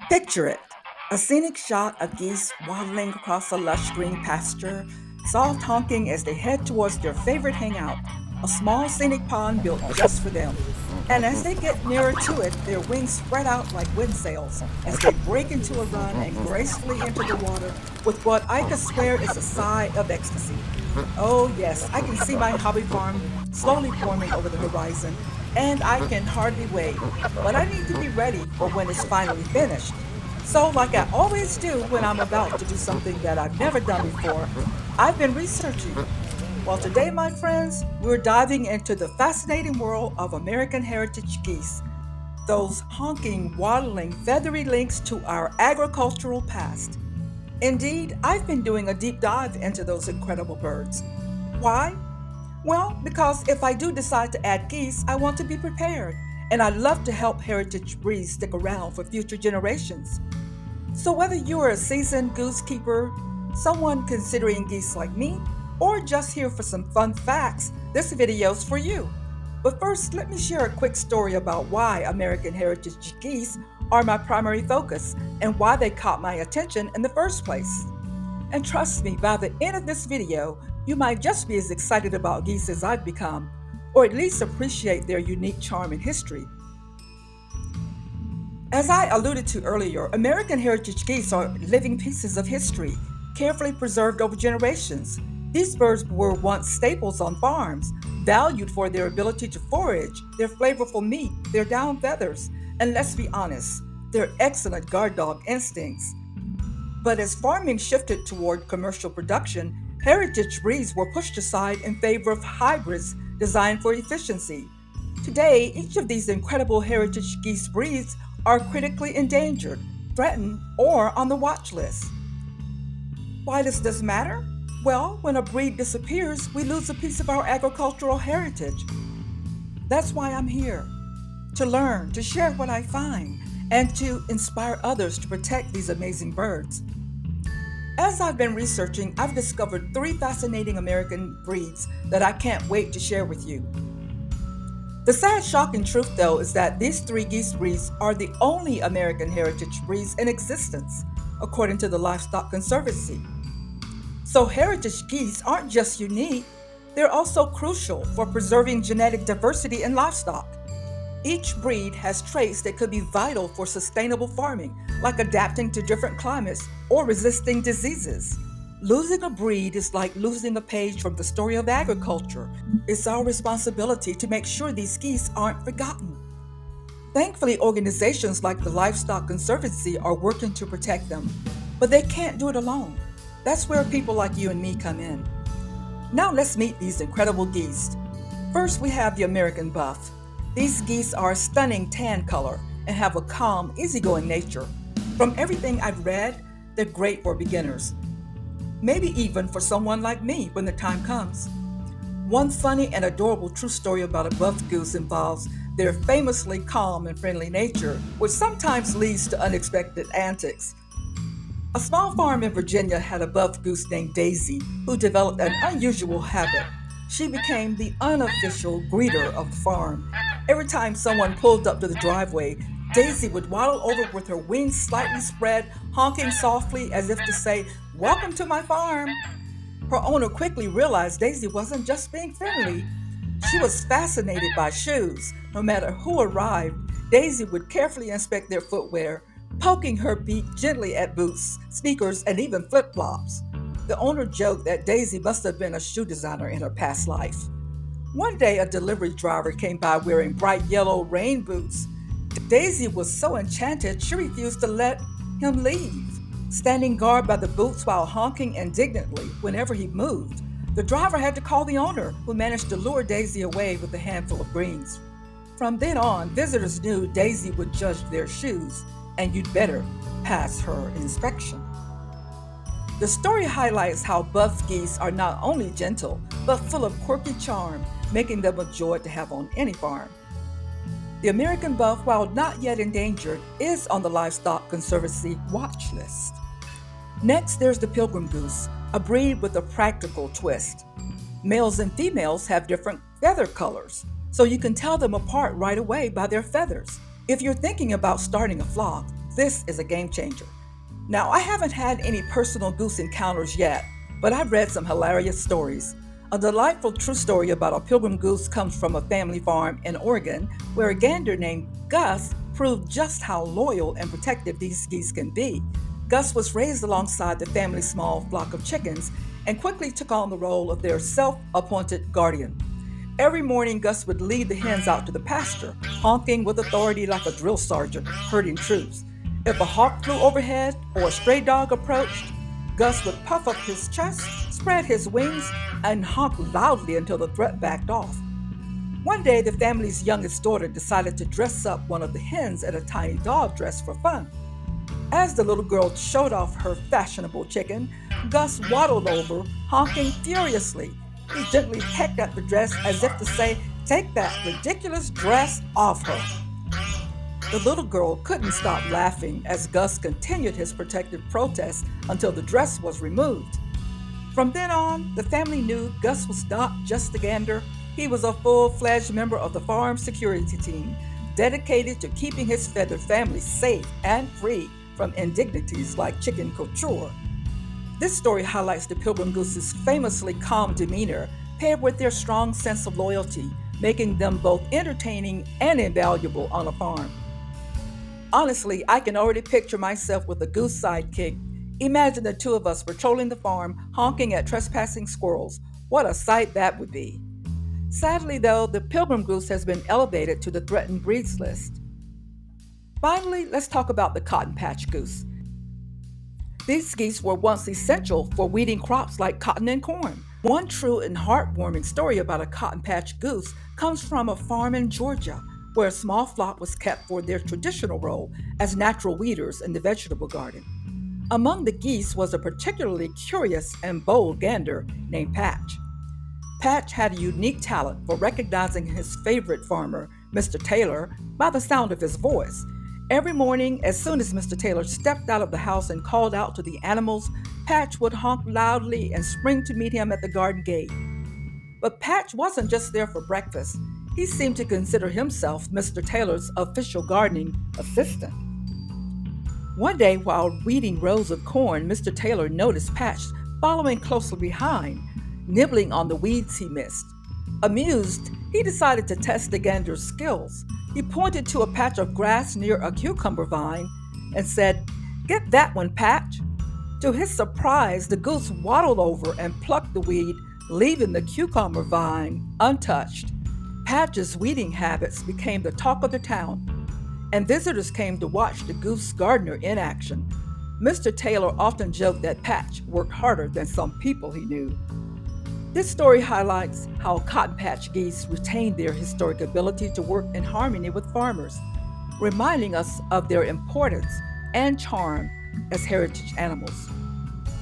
Picture it, a scenic shot of geese waddling across a lush green pasture, soft honking as they head towards their favorite hangout, a small scenic pond built just for them. And as they get nearer to it, their wings spread out like wind sails as they break into a run and gracefully enter the water with what I could swear is a sigh of ecstasy. Oh, yes, I can see my hobby farm slowly forming over the horizon, and I can hardly wait. But I need to be ready for when it's finally finished. So, like I always do when I'm about to do something that I've never done before, I've been researching. Well, today, my friends, we're diving into the fascinating world of American heritage geese, those honking, waddling, feathery links to our agricultural past. Indeed, I've been doing a deep dive into those incredible birds. Why? Well, because if I do decide to add geese, I want to be prepared, and I'd love to help heritage breeds stick around for future generations. So, whether you're a seasoned goose keeper, someone considering geese like me, or just here for some fun facts, this video's for you. But first, let me share a quick story about why American heritage geese are my primary focus and why they caught my attention in the first place. And trust me, by the end of this video, you might just be as excited about geese as I've become, or at least appreciate their unique charm and history. As I alluded to earlier, American heritage geese are living pieces of history, carefully preserved over generations. These birds were once staples on farms, valued for their ability to forage, their flavorful meat, their down feathers, and let's be honest, their excellent guard dog instincts. But as farming shifted toward commercial production, heritage breeds were pushed aside in favor of hybrids designed for efficiency. Today, each of these incredible heritage geese breeds are critically endangered, threatened, or on the watch list. Why does this matter? Well, when a breed disappears, we lose a piece of our agricultural heritage. That's why I'm here, to learn, to share what I find, and to inspire others to protect these amazing birds. As I've been researching, I've discovered three fascinating American breeds that I can't wait to share with you. The sad, shocking truth, though, is that these three geese breeds are the only American heritage breeds in existence, according to the Livestock Conservancy. So, heritage geese aren't just unique, they're also crucial for preserving genetic diversity in livestock. Each breed has traits that could be vital for sustainable farming, like adapting to different climates or resisting diseases. Losing a breed is like losing a page from the story of agriculture. It's our responsibility to make sure these geese aren't forgotten. Thankfully, organizations like the Livestock Conservancy are working to protect them, but they can't do it alone. That's where people like you and me come in. Now let's meet these incredible geese. First, we have the American buff. These geese are a stunning tan color and have a calm, easygoing nature. From everything I've read, they're great for beginners. Maybe even for someone like me when the time comes. One funny and adorable true story about a buff goose involves their famously calm and friendly nature, which sometimes leads to unexpected antics. A small farm in Virginia had a buff goose named Daisy, who developed an unusual habit. She became the unofficial greeter of the farm. Every time someone pulled up to the driveway, Daisy would waddle over with her wings slightly spread, honking softly as if to say, "Welcome to my farm." Her owner quickly realized Daisy wasn't just being friendly. She was fascinated by shoes. No matter who arrived, Daisy would carefully inspect their footwear, poking her beak gently at boots, sneakers, and even flip-flops. The owner joked that Daisy must have been a shoe designer in her past life. One day, a delivery driver came by wearing bright yellow rain boots. Daisy was so enchanted, she refused to let him leave, standing guard by the boots while honking indignantly whenever he moved. The driver had to call the owner, who managed to lure Daisy away with a handful of greens. From then on, visitors knew Daisy would judge their shoes, and you'd better pass her inspection. The story highlights how buff geese are not only gentle, but full of quirky charm, making them a joy to have on any farm. The American buff, while not yet endangered, is on the Livestock Conservancy watch list. Next, there's the pilgrim goose, a breed with a practical twist. Males and females have different feather colors, so you can tell them apart right away by their feathers. If you're thinking about starting a flock, This is a game changer. Now, I haven't had any personal goose encounters yet, but I've read some hilarious stories. A delightful true story about a pilgrim goose comes from a family farm in Oregon where a gander named Gus proved just how loyal and protective these geese can be. Gus was raised alongside the family's small flock of chickens and quickly took on the role of their self appointed guardian. Every morning, Gus would lead the hens out to the pasture, honking with authority like a drill sergeant herding troops. If a hawk flew overhead or a stray dog approached, Gus would puff up his chest, spread his wings, and honk loudly until the threat backed off. One day, the family's youngest daughter decided to dress up one of the hens in a tiny dog dress for fun. As the little girl showed off her fashionable chicken, Gus waddled over, honking furiously. He gently pecked at the dress as if to say, "Take that ridiculous dress off her." The little girl couldn't stop laughing as Gus continued his protective protest until the dress was removed. From then on, the family knew Gus was not just a gander, he was a full fledged member of the farm security team, dedicated to keeping his feathered family safe and free from indignities like chicken couture. This story highlights the pilgrim goose's famously calm demeanor paired with their strong sense of loyalty, making them both entertaining and invaluable on a farm. Honestly, I can already picture myself with a goose sidekick. Imagine the two of us patrolling the farm, honking at trespassing squirrels. What a sight that would be. Sadly, though, the pilgrim goose has been elevated to the threatened breeds list. Finally, let's talk about the cotton patch goose. These geese were once essential for weeding crops like cotton and corn. One true and heartwarming story about a cotton patch goose comes from a farm in Georgia, where a small flock was kept for their traditional role as natural weeders in the vegetable garden. Among the geese was a particularly curious and bold gander named Patch. Patch had a unique talent for recognizing his favorite farmer, Mr. Taylor, by the sound of his voice. Every morning, as soon as Mr. Taylor stepped out of the house and called out to the animals, Patch would honk loudly and spring to meet him at the garden gate. But Patch wasn't just there for breakfast. He seemed to consider himself Mr. Taylor's official gardening assistant. One day, while weeding rows of corn, Mr. Taylor noticed Patch following closely behind, nibbling on the weeds he missed. Amused, he decided to test the gander's skills. He pointed to a patch of grass near a cucumber vine and said, "Get that one, Patch." To his surprise, the goose waddled over and plucked the weed, leaving the cucumber vine untouched. Patch's weeding habits became the talk of the town, and visitors came to watch the goose gardener in action. Mr. Taylor often joked that Patch worked harder than some people he knew. This story highlights how cotton patch geese retained their historic ability to work in harmony with farmers, reminding us of their importance and charm as heritage animals.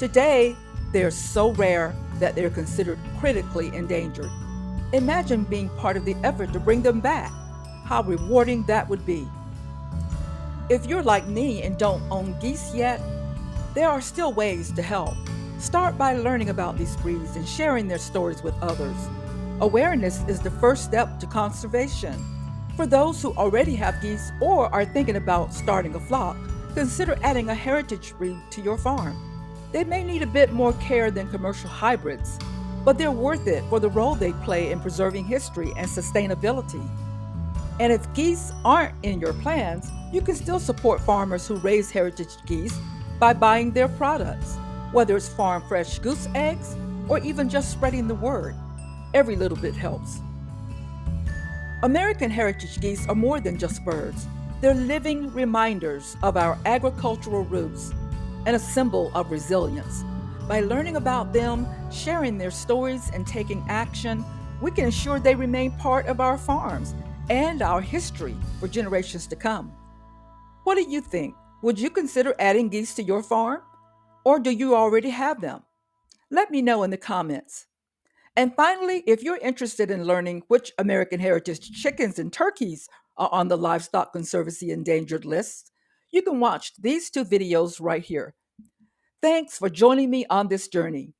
Today, they're so rare that they're considered critically endangered. Imagine being part of the effort to bring them back. How rewarding that would be. If you're like me and don't own geese yet, there are still ways to help. Start by learning about these breeds and sharing their stories with others. Awareness is the first step to conservation. For those who already have geese or are thinking about starting a flock, consider adding a heritage breed to your farm. They may need a bit more care than commercial hybrids, but they're worth it for the role they play in preserving history and sustainability. And if geese aren't in your plans, you can still support farmers who raise heritage geese by buying their products. Whether it's farm fresh goose eggs or even just spreading the word, every little bit helps. American heritage geese are more than just birds. They're living reminders of our agricultural roots and a symbol of resilience. By learning about them, sharing their stories, and taking action, we can ensure they remain part of our farms and our history for generations to come. What do you think? Would you consider adding geese to your farm? Or do you already have them? Let me know in the comments. And finally, if you're interested in learning which American heritage chickens and turkeys are on the Livestock Conservancy endangered list, you can watch these two videos right here. Thanks for joining me on this journey.